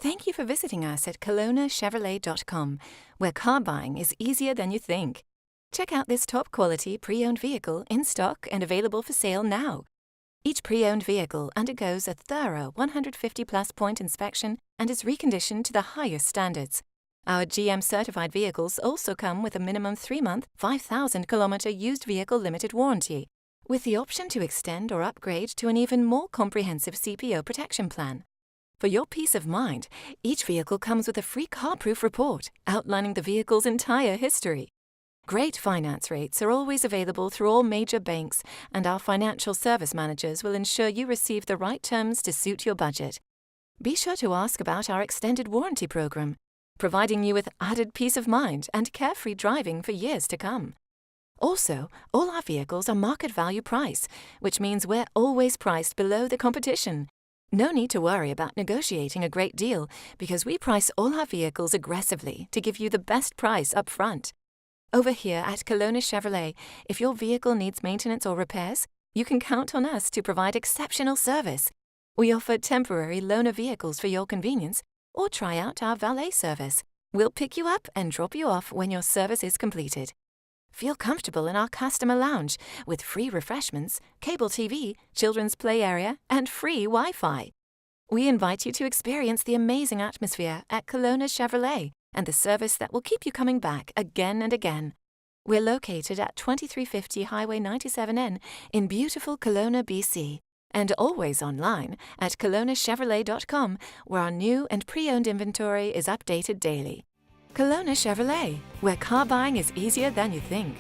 Thank you for visiting us at KelownaChevrolet.com, where car buying is easier than you think. Check out this top-quality pre-owned vehicle in stock and available for sale now. Each pre-owned vehicle undergoes a thorough 150-plus point inspection and is reconditioned to the highest standards. Our GM-certified vehicles also come with a minimum 3-month, 5,000-kilometer used vehicle limited warranty, with the option to extend or upgrade to an even more comprehensive CPO protection plan. For your peace of mind, each vehicle comes with a free car-proof report outlining the vehicle's entire history. Great finance rates are always available through all major banks, and our financial service managers will ensure you receive the right terms to suit your budget. Be sure to ask about our extended warranty program, providing you with added peace of mind and carefree driving for years to come. Also, all our vehicles are market value price, which means we're always priced below the competition. No need to worry about negotiating a great deal, because we price all our vehicles aggressively to give you the best price up front. Over here at Kelowna Chevrolet, if your vehicle needs maintenance or repairs, you can count on us to provide exceptional service. We offer temporary loaner vehicles for your convenience, or try out our valet service. We'll pick you up and drop you off when your service is completed. Feel comfortable in our customer lounge with free refreshments, cable TV, children's play area, and free Wi-Fi. We invite you to experience the amazing atmosphere at Kelowna Chevrolet and the service that will keep you coming back again and again. We're located at 2350 Highway 97N in beautiful Kelowna, BC, and always online at KelownaChevrolet.com, where our new and pre-owned inventory is updated daily. Kelowna Chevrolet, where car buying is easier than you think.